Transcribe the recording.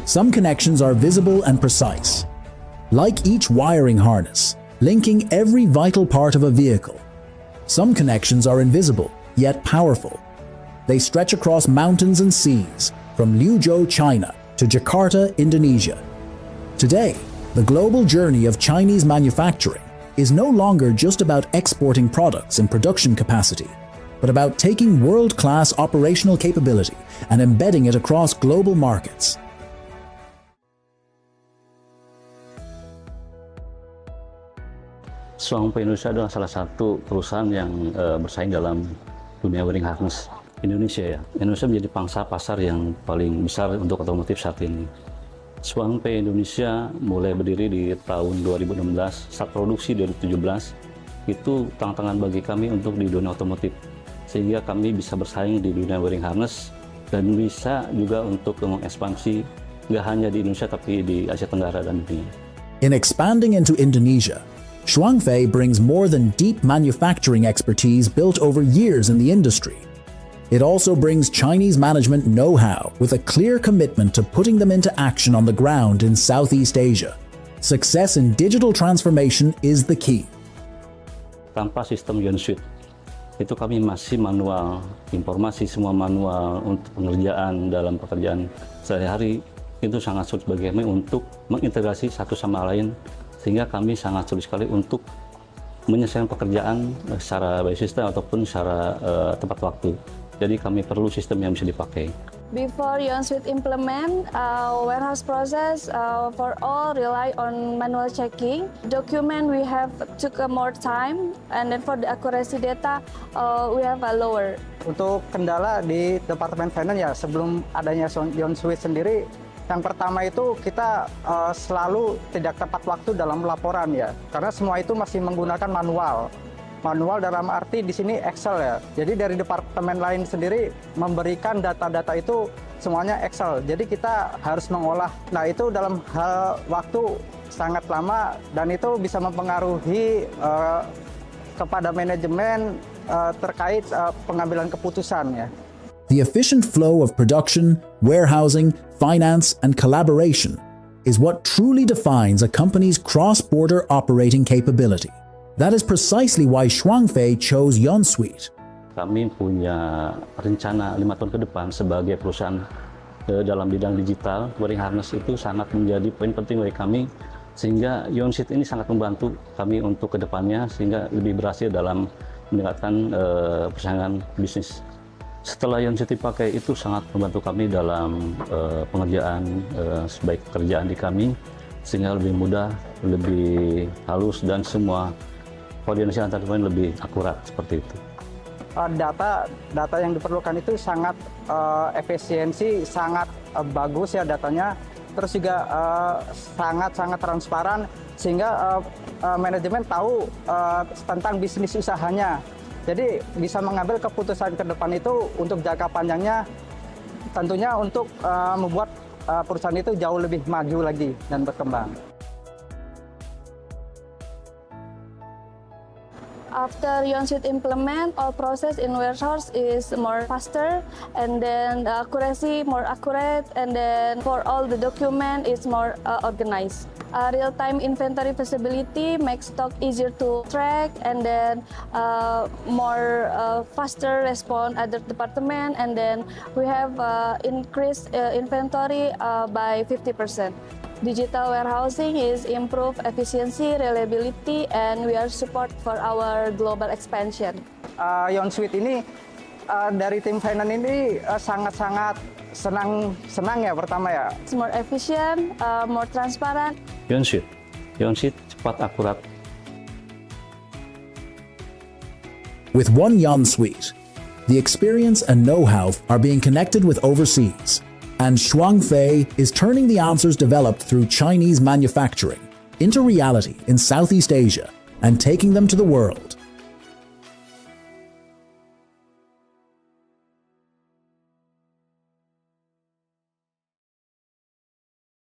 Some connections are visible and precise, like each wiring harness, linking every vital part of a vehicle. Some connections are invisible, yet powerful. They stretch across mountains and seas, from Liuzhou, China, to Jakarta, Indonesia. Today, the global journey of Chinese manufacturing is no longer just about exporting products and production capacity, but about taking world-class operational capability and embedding it across global markets. Shuangfei Indonesia adalah salah satu perusahaan yang bersaing dalam dunia wiring harness Indonesia ya. Indonesia menjadi pangsa pasar yang paling besar untuk otomotif saat ini. Shuangfei Indonesia mulai berdiri di tahun 2016, saat produksi 2017, itu tantangan bagi kami untuk di dunia otomotif. Sehingga kami bisa bersaing di dunia wiring harness dan bisa juga untuk mengekspansi nggak hanya di Indonesia tapi di Asia Tenggara dan dunia. In expanding into Indonesia, Shuangfei brings more than deep manufacturing expertise built over years in the industry. It also brings Chinese management know-how with a clear commitment to putting them into action on the ground in Southeast Asia. Success in digital transformation is the key. Tanpa sistem Yonsuite, itu kami masih manual, informasi semua manual untuk pengerjaan dalam pekerjaan sehari-hari. Itu sangat sulit bagi kami untuk mengintegrasi satu sama lain, sehingga kami sangat sulit sekali untuk menyelesaikan pekerjaan secara by system ataupun secara tepat waktu. Jadi kami perlu sistem yang bisa dipakai. Before Yonsuite implement, warehouse process for all rely on manual checking. Document we have took more time, and then for the accuracy data we have a lower. Untuk kendala di Departemen Finance ya, sebelum adanya Yonsuite sendiri, yang pertama itu kita selalu tidak tepat waktu dalam laporan ya, karena semua itu masih menggunakan manual. Manual dalam arti di sini Excel ya. Jadi dari departemen lain sendiri memberikan data-data itu semuanya Excel. Jadi kita harus mengolah. Nah itu dalam hal waktu sangat lama dan itu bisa mempengaruhi kepada manajemen terkait pengambilan keputusan ya. The efficient flow of production, warehousing, finance, and collaboration is what truly defines a company's cross-border operating capability. That is precisely why Shuangfei chose Yonsuite. Kami punya rencana 5 tahun ke depan sebagai perusahaan dalam bidang digital. Wiring harness itu sangat menjadi poin penting bagi kami, sehingga Yonsuite ini sangat membantu kami untuk ke depannya, sehingga lebih berhasil dalam meningkatkan persaingan bisnis. Setelah Yonsuite dipakai, itu sangat membantu kami dalam pengerjaan sebaik pekerjaan di kami, sehingga lebih mudah, lebih halus, dan semua koordinasi antar pemain lebih akurat seperti itu. Data yang diperlukan itu sangat efisiensi, sangat bagus ya datanya, terus juga sangat transparan, sehingga manajemen tahu tentang bisnis usahanya. Jadi bisa mengambil keputusan ke depan itu untuk jangka panjangnya, tentunya untuk membuat perusahaan itu jauh lebih maju lagi dan berkembang. After Yonsuite implement, all process in warehouse is more faster, and then the accuracy more accurate, and then for all the document is more organized. Real-time inventory visibility makes stock easier to track, and then more faster respond other department, and then we have increased inventory by 50%. Digital warehousing is improve efficiency, reliability, and we are support for our global expansion. Yonsuite ini dari tim finance ini sangat senang ya pertama ya. It's more efficient, more transparent. Yonsuite cepat akurat. With one Yonsuite, the experience and know-how are being connected with overseas. And Shuangfei is turning the answers developed through Chinese manufacturing into reality in Southeast Asia and taking them to the world.